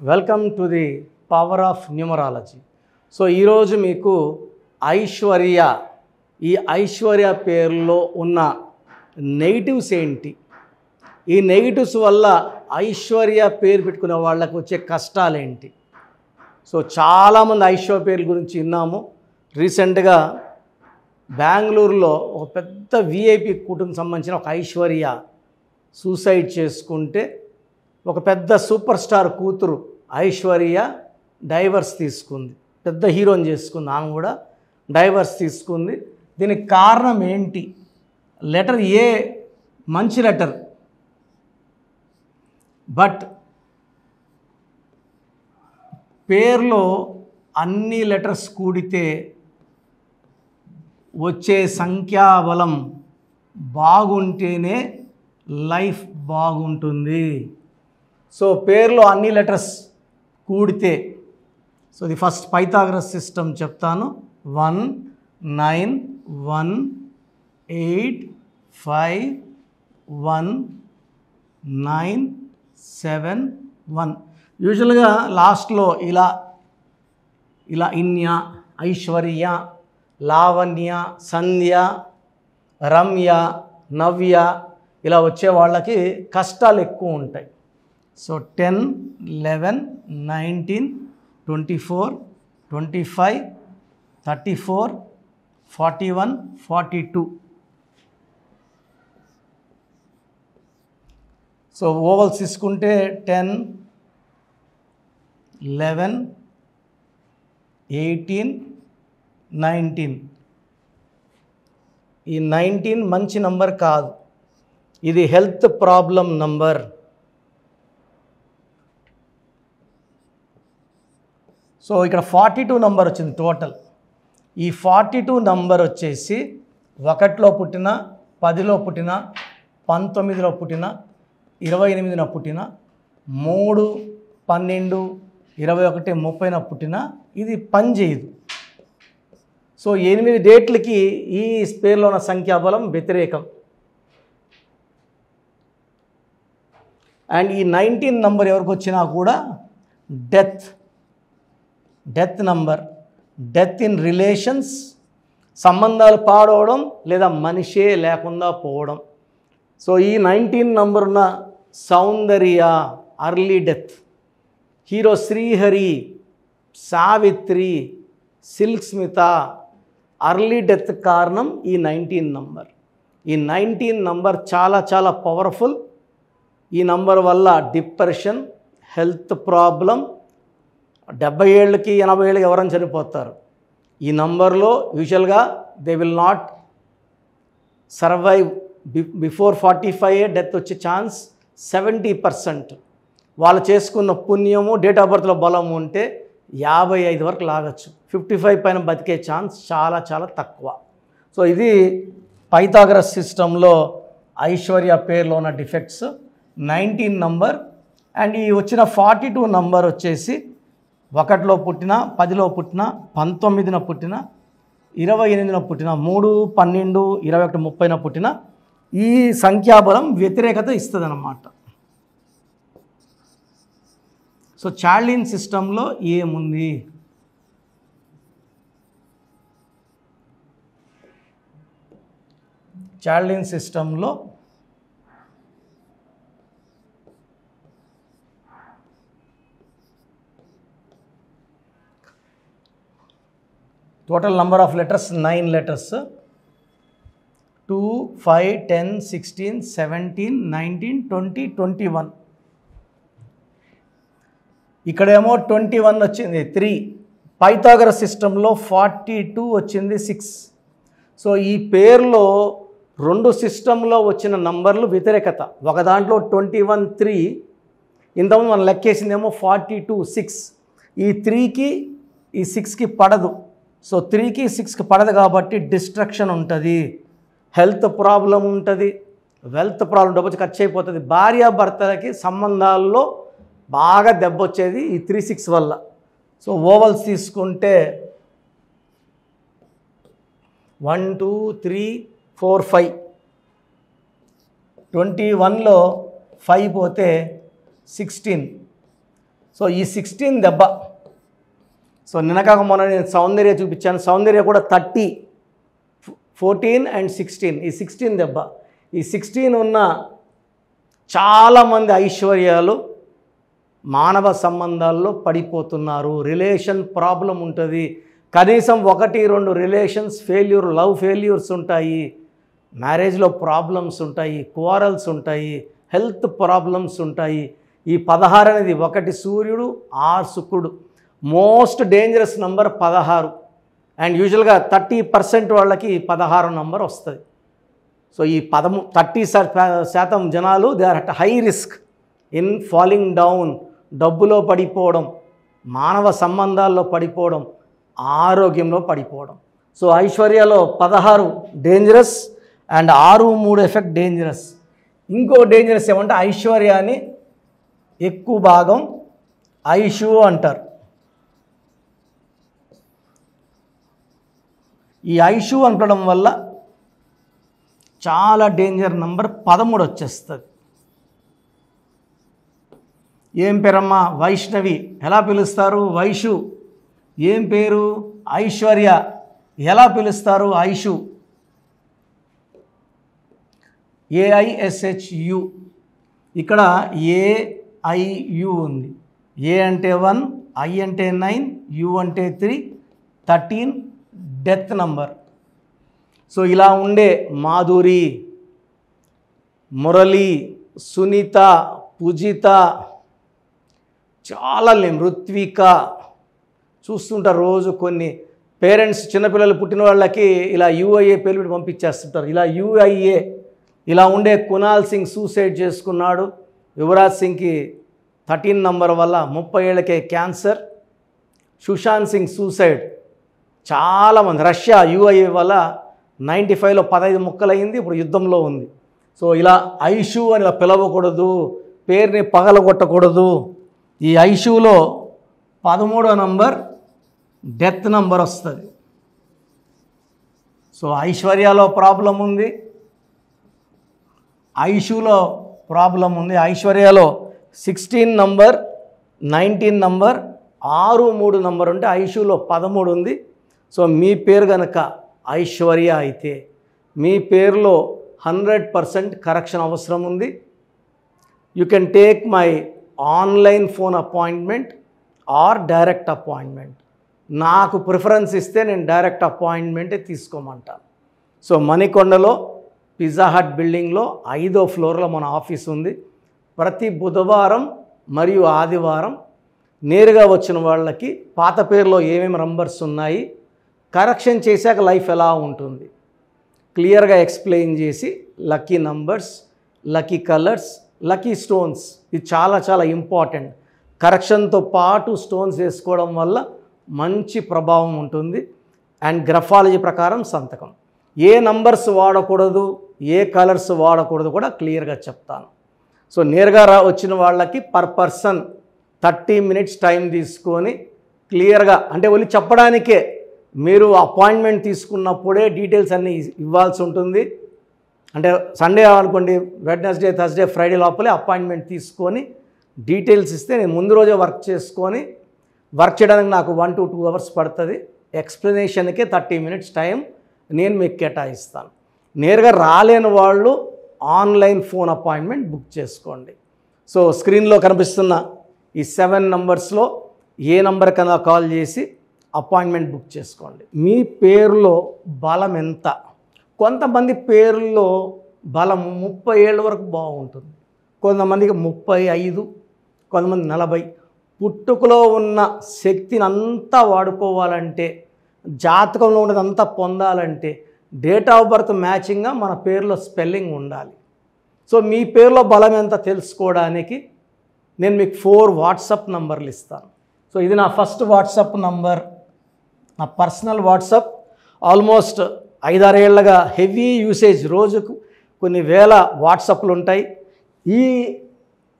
Welcome to the power of numerology. So ఈరోజు మీకు ఐశ్వర్య, ఈ ఐశ్వర్య పేరులో ఉన్న నెగిటివ్స్ ఏంటి, ఈ నెగిటివ్స్ వల్ల ఐశ్వర్య పేరు పెట్టుకునే వాళ్ళకు వచ్చే కష్టాలేంటి. సో చాలామంది ఐశ్వర్య పేర్ల గురించి విన్నాము. రీసెంట్గా బెంగళూరులో ఒక పెద్ద విఐపి కుటుంబం సంబంధించిన ఒక ఐశ్వర్య సూసైడ్ చేసుకుంటే, ఒక పెద్ద సూపర్ స్టార్ కూతురు ఐశ్వర్య డైవర్స్ తీసుకుంది. పెద్ద హీరోని చేసుకుంది, ఆమె కూడా డైవర్స్ తీసుకుంది. దీనికి కారణం ఏంటి? లెటర్ ఏ మంచి లెటర్, బట్ పేర్లో అన్ని లెటర్స్ కూడితే వచ్చే సంఖ్యాబలం బాగుంటేనే లైఫ్ బాగుంటుంది. సో పేర్లో అన్ని లెటర్స్ కూడితే, so the first Pythagoras system చెప్తాను. 1 9 1 8 5 1 9 7 1. యూజువల్గా లాస్ట్లో ఇలా ఇన్య, ఐశ్వర్య, లావణ్య, సంధ్య, రమ్య, నవ్య ఇలా వచ్చే వాళ్ళకి కష్టాలు ఎక్కువ ఉంటాయి. సో 10 11 19 24 25 34 41 42. సో ఓవల్స్ తీసుకుంటే 10 11 18 19. ఈ 19 మంచి నంబర్ కాదు, ఇది హెల్త్ ప్రాబ్లం నంబర్. సో ఇక్కడ 42 నంబర్ వచ్చింది టోటల్. ఈ 42 నంబర్ వచ్చేసి 1లో పుట్టిన, 10లో పుట్టిన, 19లో పుట్టిన, 28న పుట్టిన, 3 12 21 30న పుట్టిన ఇది పని చేయదు. సో 8 డేట్లకి ఈ పేరులో ఉన్న సంఖ్యాబలం వ్యతిరేకం. అండ్ ఈ 19 నంబర్ ఎవరికి వచ్చినా కూడా death number, death in relations, సంబంధాలు పాడవడం లేదా మనిషే లేకుండా పోవడం. సో ఈ 19 నంబర్ ఉన్న Soundarya early death, hero Srihari, Savitri, Silk Smitha early death కారణం ఈ 19 నంబర్. ఈ 19 నంబర్ చాలా చాలా పవర్ఫుల్. ఈ నంబర్ వల్ల డిప్రెషన్, హెల్త్ ప్రాబ్లం, 70 ఏళ్ళకి 80 ఏళ్ళకి ఎవరైనా చనిపోతారు. ఈ నంబర్లో యూజువల్గా they will not survive before 45 death వచ్చే ఛాన్స్ 70%. వాళ్ళు చేసుకున్న పుణ్యము, డేట్ ఆఫ్ బర్త్లో బలం ఉంటే 55 వరకు లాగచ్చు. 55 పైన బతికే ఛాన్స్ చాలా చాలా తక్కువ. సో ఇది పైథాగరస్ సిస్టంలో ఐశ్వర్య పేరులో ఉన్న డిఫెక్ట్స్ 19 నంబర్. అండ్ ఈ వచ్చిన 42 నంబర్ వచ్చేసి 1లో పుట్టిన, 10లో పుట్టిన, 19న పుట్టిన, 28న పుట్టిన, 3 12 21 30న పుట్టిన ఈ సంఖ్యాబలం వ్యతిరేకత ఇస్తుంది అన్నమాట. సో చార్లిన్ సిస్టంలో ఏముంది? చార్లిన్ సిస్టంలో total number of letters 9 letters. 2 5 10 16 17 19 20 21. ఇక్కడేమో 21 వచ్చింది 3. పైథాగరస్ సిస్టంలో 42 వచ్చింది 6. సో ఈ పేరులో 2 సిస్టంలో వచ్చిన నంబర్లు వ్యతిరేకత. ఒక దాంట్లో 21 3, ఇంతకుముందు మనం లెక్కేసిందేమో 42 6. ఈ 3కి ఈ 6కి పడదు. సో 3కి 6కి పడదు కాబట్టి డిస్ట్రక్షన్ ఉంటుంది, హెల్త్ ప్రాబ్లం ఉంటుంది, వెల్త్ ప్రాబ్లం, డబ్బు ఖర్చు అయిపోతుంది. భార్యాభర్తలకి సంబంధాల్లో బాగా దెబ్బ వచ్చేది ఈ 3 6 వల్ల. సో ఓవల్స్ తీసుకుంటే 1 2 3 4 5. 21లో 5 పోతే 16. సో ఈ 16 దెబ్బ. సో నిన్నకాక మొన్న నేను సౌందర్య చూపించాను, సౌందర్య కూడా 30, 14 అండ్ 16, ఈ 16 దెబ్బ. ఈ 16 ఉన్న చాలామంది ఐశ్వర్యాలు మానవ సంబంధాల్లో పడిపోతున్నారు. రిలేషన్ ప్రాబ్లం ఉంటుంది, కనీసం 1-2 రిలేషన్స్ ఫెయిల్యూర్, లవ్ ఫెయిల్యూర్స్ ఉంటాయి, మ్యారేజ్లో ప్రాబ్లమ్స్ ఉంటాయి, క్వారల్స్ ఉంటాయి, హెల్త్ ప్రాబ్లమ్స్ ఉంటాయి. ఈ 16 అనేది 1 సూర్యుడు 6 శుక్రుడు, మోస్ట్ డేంజరస్ నంబర్ 16. అండ్ యూజువల్గా 30% వాళ్ళకి 16 నంబర్ వస్తుంది. సో ఈ 30% జనాలు they are at high risk in falling down, డబ్బులో పడిపోవడం, మానవ సంబంధాల్లో పడిపోవడం, ఆరోగ్యంలో పడిపోవడం. సో ఐశ్వర్యలో 16 డేంజరస్ అండ్ 6-3 ఎఫెక్ట్ డేంజరస్. ఇంకో డేంజరస్ ఏమంటే ఐశ్వర్యాన్ని ఎక్కువ భాగం ఐషు అంటారు. ఈ ఐషు అనడం వల్ల చాలా డేంజర్ నంబర్ 13 వచ్చేస్తుంది. ఏం పేరమ్మా? వైష్ణవి. ఎలా పిలుస్తారు? వైషు. ఏం పేరు? ఐశ్వర్య. ఎలా పిలుస్తారు? ఐషు. AISHU. ఇక్కడ AIU ఉంది. A అంటే 1, I అంటే 9, U అంటే 3, 13 డెత్ నంబర్. సో ఇలా ఉండే మాధురి, మురళి, సునీత, పూజిత, చాలా లేం, ఋత్విక చూస్తుంటారు రోజు. కొన్ని పేరెంట్స్ చిన్నపిల్లలు పుట్టిన వాళ్ళకి ఇలా UIA పేరు పెట్టి పంపించేస్తుంటారు. ఇలా UIA. ఇలా ఉండే కునాల్ సింగ్ సూసైడ్ చేసుకున్నాడు. యువరాజ్ సింగ్కి 13 నంబర్ వల్ల 30 ఏళ్ళకే క్యాన్సర్. సుశాంత్ సింగ్ సూసైడ్. చాలామంది రష్యా UIA వల్ల 95లో 15 ముక్కలైంది, ఇప్పుడు యుద్ధంలో ఉంది. సో ఇలా ఐషు అని ఇలా పిలవకూడదు, పేరుని పగలగొట్టకూడదు. ఈ ఐషులో 13వ నంబర్ డెత్ నంబర్ వస్తుంది. సో ఐశ్వర్యలో ప్రాబ్లం ఉంది, ఐషులో ప్రాబ్లం ఉంది. ఐశ్వర్యలో 16 నంబర్, 19 నంబర్, 6-3 నంబర్ ఉంటే ఐషులో 13 ఉంది. సో మీ పేరు కనుక ఐశ్వర్య అయితే మీ పేరులో 100% కరెక్షన్ అవసరం ఉంది. You can take my online phone appointment are direct appointment. నాకు ప్రిఫరెన్స్ ఇస్తే నేను డైరెక్ట్ అపాయింట్మెంటే తీసుకోమంటాను. సో మణికొండలో పిజ్జా హట్ బిల్డింగ్లో 5వ ఫ్లోర్లో మన ఆఫీస్ ఉంది. ప్రతి బుధవారం మరియు ఆదివారం నేరుగా వచ్చిన వాళ్ళకి పాత పేరులో ఏమేమి నంబర్స్ ఉన్నాయి, కరెక్షన్ చేశాక లైఫ్ ఎలా ఉంటుంది క్లియర్గా ఎక్స్ప్లెయిన్ చేసి, lucky numbers, lucky colours, lucky stones, ఇది చాలా చాలా ఇంపార్టెంట్. కరెక్షన్తో పాటు స్టోన్స్ వేసుకోవడం వల్ల మంచి ప్రభావం ఉంటుంది. అండ్ గ్రఫాలజీ ప్రకారం సంతకం, ఏ నంబర్స్ వాడకూడదు, ఏ కలర్స్ వాడకూడదు కూడా క్లియర్గా చెప్తాను. సో నేరుగా వచ్చిన వాళ్ళకి పర్ పర్సన్ 30 మినిట్స్ టైం తీసుకొని క్లియర్గా, అంటే వాళ్ళు చెప్పడానికే, మీరు అపాయింట్మెంట్ తీసుకున్నప్పుడే డీటెయిల్స్ అన్నీ ఇవ్వాల్సి ఉంటుంది. అంటే సండే అనుకోండి, వెడ్నెస్డే, థర్స్డే, ఫ్రైడే లోపలే అపాయింట్మెంట్ తీసుకొని డీటెయిల్స్ ఇస్తే నేను ముందు రోజే వర్క్ చేసుకొని, వర్క్ చేయడానికి నాకు 1 to 2 అవర్స్ పడుతుంది. ఎక్స్ప్లెనేషన్కే 30 మినిట్స్ టైం నేను మీకు కేటాయిస్తాను. నేరుగా రాలేని వాళ్ళు ఆన్లైన్ ఫోన్ అపాయింట్మెంట్ బుక్ చేసుకోండి. సో స్క్రీన్లో కనిపిస్తున్న ఈ 7 నంబర్స్లో ఏ నంబర్ కన్నా కాల్ చేసి అపాయింట్మెంట్ బుక్ చేసుకోండి. మీ పేరులో బలం ఎంత? కొంతమంది పేరులో బలం 30 ఏళ్ళ వరకు బాగుంటుంది, కొంతమందికి 35, కొంతమంది 40. పుట్టుకలో ఉన్న శక్తిని అంతా వాడుకోవాలంటే, జాతకంలో ఉన్నదంతా పొందాలంటే డేట్ ఆఫ్ బర్త్ మ్యాచింగ్గా మన పేరులో స్పెల్లింగ్ ఉండాలి. సో మీ పేరులో బలం ఎంత తెలుసుకోవడానికి నేను మీకు 4 వాట్సాప్ నంబర్లు ఇస్తాను. సో ఇది నా ఫస్ట్ వాట్సాప్ నంబర్, నా పర్సనల్ వాట్సాప్. ఆల్మోస్ట్ 5-6 ఏళ్ళగా హెవీ యూసేజ్, రోజుకు కొన్ని వేల వాట్సాప్లు ఉంటాయి. ఈ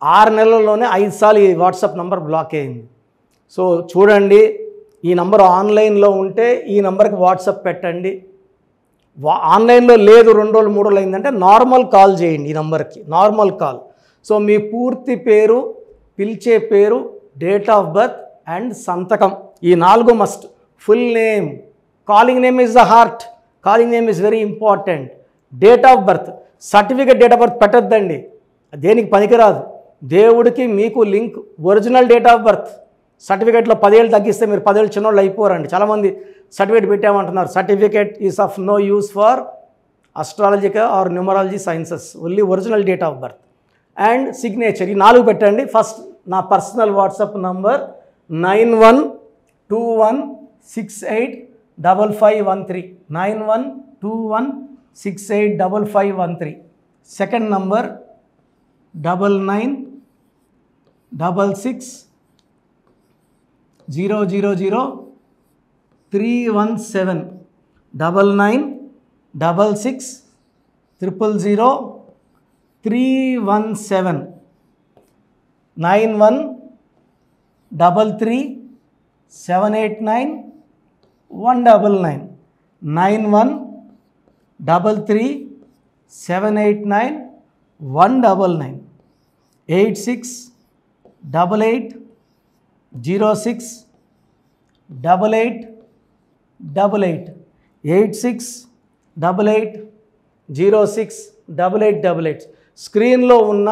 6 నెలల్లోనే 5 సార్లు ఈ వాట్సాప్ నంబర్ బ్లాక్ అయింది. సో చూడండి, ఈ నంబర్ ఆన్లైన్లో ఉంటే ఈ నంబర్కి వాట్సాప్ పెట్టండి. ఆన్లైన్లో లేదు 2 రోజులు 3 రోజులు అయిందంటే నార్మల్ కాల్ చేయండి ఈ నంబర్కి, నార్మల్ కాల్. సో మీ పూర్తి పేరు, పిలిచే పేరు, డేట్ ఆఫ్ బర్త్ అండ్ సంతకం. ఈ 4 must. Full name, calling name is the heart, calling name is very important. Date of birth, certificate date of birth పెట్టద్దండి, దేనికి పనికిరాదు. దేవుడికి మీకు link original date of birth. సర్టిఫికేట్లో 10 ఏళ్ళు తగ్గిస్తే మీరు 10 ఏళ్ళు చిన్నోళ్ళు అయిపోరండి. చాలామంది సర్టిఫికేట్ పెట్టామంటున్నారు. Certificate is of no use for astrological or numerology sciences, only original date of birth and signature. ఈ 4 పెట్టండి. ఫస్ట్ నా personal WhatsApp number 9121685513, 9121685513. Second number 9966000317, 9966000317, 9133789199, 9133789199, 8688068888, 8688068888. స్క్రీన్లో ఉన్న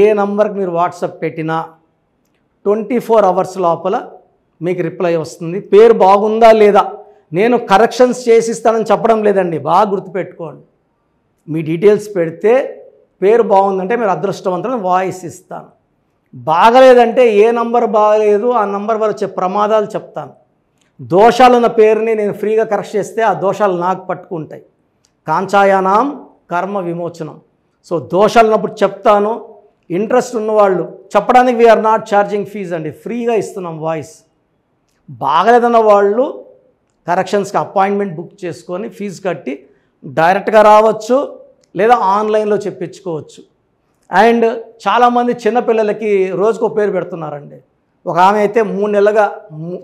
ఏ నంబర్కి మీరు వాట్సాప్ పెట్టినా 24 అవర్స్ లోపల మీకు రిప్లై వస్తుంది. పేరు బాగుందా లేదా, నేను కరెక్షన్స్ చేసిస్తానని చెప్పడం లేదండి, బాగా గుర్తుపెట్టుకోండి. మీ డీటెయిల్స్ పెడితే పేరు బాగుందంటే మీరు అదృష్టవంతులను వాయిస్ ఇస్తాను. బాగలేదంటే ఏ నంబర్ బాగలేదు ఆ నంబర్ వల్ల వచ్చే ప్రమాదాలు చెప్తాను. దోషాలున్న పేరుని నేను ఫ్రీగా కరెక్ట్ చేస్తే ఆ దోషాలు నాకు పట్టుకుంటాయి. కాంచాయానాం కర్మ విమోచనం. సో దోషాలు ఉన్నప్పుడు చెప్తాను. ఇంట్రెస్ట్ ఉన్నవాళ్ళు చెప్పడానికి వీఆర్ నాట్ ఛార్జింగ్ ఫీజ్ అండి, ఫ్రీగా ఇస్తున్నాం వాయిస్. బాగలేదన్న వాళ్ళు కరెక్షన్స్కి అపాయింట్మెంట్ బుక్ చేసుకొని ఫీజు కట్టి డైరెక్ట్గా రావచ్చు, లేదా ఆన్లైన్లో చెప్పించుకోవచ్చు. అండ్ చాలామంది చిన్నపిల్లలకి రోజుకో పేరు పెడుతున్నారండి. ఒక ఆమె అయితే 3 నెలలుగా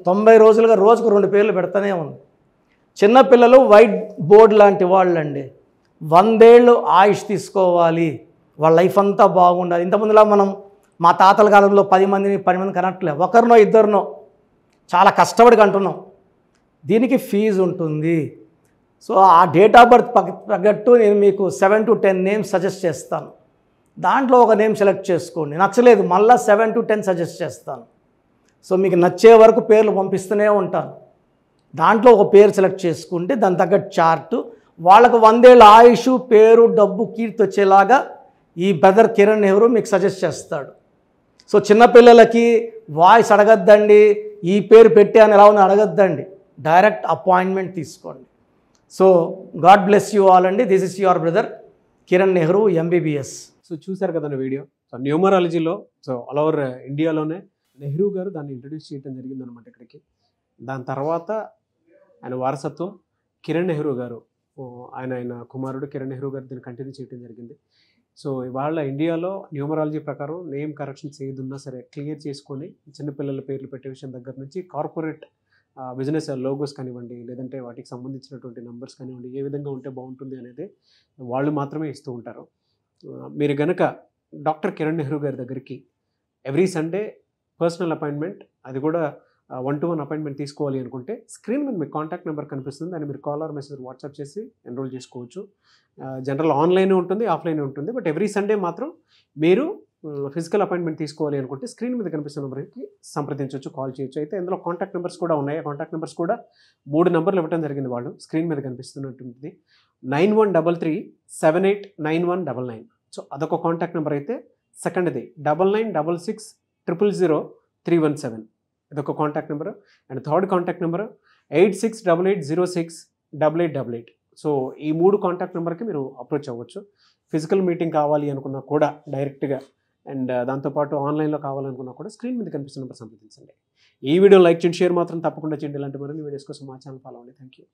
90 రోజులుగా రోజుకు 2 పేర్లు పెడతానే ఉంది. చిన్నపిల్లలు వైట్ బోర్డ్ లాంటి వాళ్ళండి. 100 ఏళ్ళు ఆయుష్ తీసుకోవాలి, వాళ్ళ లైఫ్ అంతా బాగుండాలి. ఇంతకుముందులా మనం మా తాతల కాలంలో 10 మందిని కనట్లే, ఒకరినో ఇద్దరినో చాలా కష్టపడి కంటున్నాం. దీనికి ఫీజు ఉంటుంది. సో ఆ డేట్ ఆఫ్ బర్త్ తగ్గట్టు నేను మీకు 7 to 10 నేమ్స్ సజెస్ట్ చేస్తాను. దాంట్లో ఒక నేమ్ సెలెక్ట్ చేసుకోండి, నచ్చలేదు మళ్ళీ 7 to 10 సజెస్ట్ చేస్తాను. సో మీకు నచ్చే వరకు పేర్లు పంపిస్తూనే ఉంటాను. దాంట్లో ఒక పేరు సెలెక్ట్ చేసుకుంటే దాని తగ్గట్టు చార్టు, వాళ్ళకు 100 ఏళ్ళ ఆయుష్, పేరు, డబ్బు, కీర్తి వచ్చేలాగా ఈ బ్రదర్ కిరణ్ నెహ్రూ మీకు సజెస్ట్ చేస్తాడు. సో చిన్నపిల్లలకి వాయిస్ అడగద్దండి, ఈ పేరు పెట్టాను ఎలా ఉంది అడగద్దండి, డైరెక్ట్ అపాయింట్మెంట్ తీసుకోండి. So God bless you all అండి. This is your brother Kiran Nehru MBBS. So చూశారు కదండి వీడియో. సో న్యూమరాలజీలో సో ఆల్ ఓవర్ ఇండియాలోనే నెహ్రూ గారు దాన్ని ఇంట్రడ్యూస్ చేయడం జరిగిందనమాట ఇక్కడికి. దాని తర్వాత ఆయన వారసత్వం కిరణ్ నెహ్రూ గారు, ఆయన కుమారుడు కిరణ్ నెహ్రూ గారు దీన్ని కంటిన్యూ చేయడం జరిగింది. సో ఇవాళ ఇండియాలో న్యూమరాలజీ ప్రకారం నేమ్ కరెక్షన్స్ ఏదున్నా సరే క్లియర్ చేసుకొని చిన్నపిల్లల పేర్లు పెట్టే విషయం దగ్గర నుంచి కార్పొరేట్ బిజినెస్ లోగోస్ కానివ్వండి, లేదంటే వాటికి సంబంధించినటువంటి నెంబర్స్ కానివ్వండి, ఏ విధంగా ఉంటే బాగుంటుంది అనేది వాళ్ళు మాత్రమే ఇస్తూ ఉంటారు. మీరు గనక డాక్టర్ కిరణ్ నెహ్రూ గారి దగ్గరికి ఎవ్రీ సండే పర్సనల్ అపాయింట్మెంట్, అది కూడా 1-to-1 అపాయింట్మెంట్ తీసుకోవాలి అనుకుంటే స్క్రీన్ మీద మీకు కాంటాక్ట్ నెంబర్ కనిపిస్తుంది, దాన్ని మీరు కాల్ ఆర్ మెసేజ్ వాట్సాప్ చేసి ఎన్రోల్ చేసుకోవచ్చు. జనరల్ ఆన్లైన్ ఉంటుంది, ఆఫ్లైన్ ఉంటుంది. బట్ ఎవ్రీ సండే మాత్రం మీరు ఫిజికల్ అపాయింట్మెంట్ తీసుకోవాలి అనుకుంటే స్క్రీన్ మీద కనిపిస్తున్న నెంబర్కి సంప్రదించవచ్చు, కాల్ చేయొచ్చు. అయితే ఇందులో కాంటాక్ట్ నెంబర్స్ కూడా ఉన్నాయి. కాంటాక్ట్ నెంబర్స్ కూడా 3 నెంబర్లు ఇవ్వడం జరిగింది. వాళ్ళు స్క్రీన్ మీద కనిపిస్తున్నట్టుంది 9133789199. సో అదొక కాంటాక్ట్ నెంబర్ అయితే, సెకండ్ది 9966000317, ఇదొక contact number. And third contact number 8688068888. So ఈ 3 కాంటాక్ట్ నెంబర్కి మీరు అప్రోచ్ అవ్వచ్చు. ఫిజికల్ మీటింగ్ కావాలి అనుకున్నా కూడా డైరెక్ట్గా, అండ్ దాంతోపాటు ఆన్లైన్లో కావాలనుకున్నా కూడా స్క్రీన్ మీద కనిపిస్తున్న నెంబర్ సంప్రదించండి. ఈ వీడియో లైక్ చేయండి, షేర్ మాత్రం తప్పకుండా చేయండి. ఇలాంటి మరిన్ని వీడియోస్ కోసం మా ఛానల్ ఫాలో అవ్వండి. Thank you.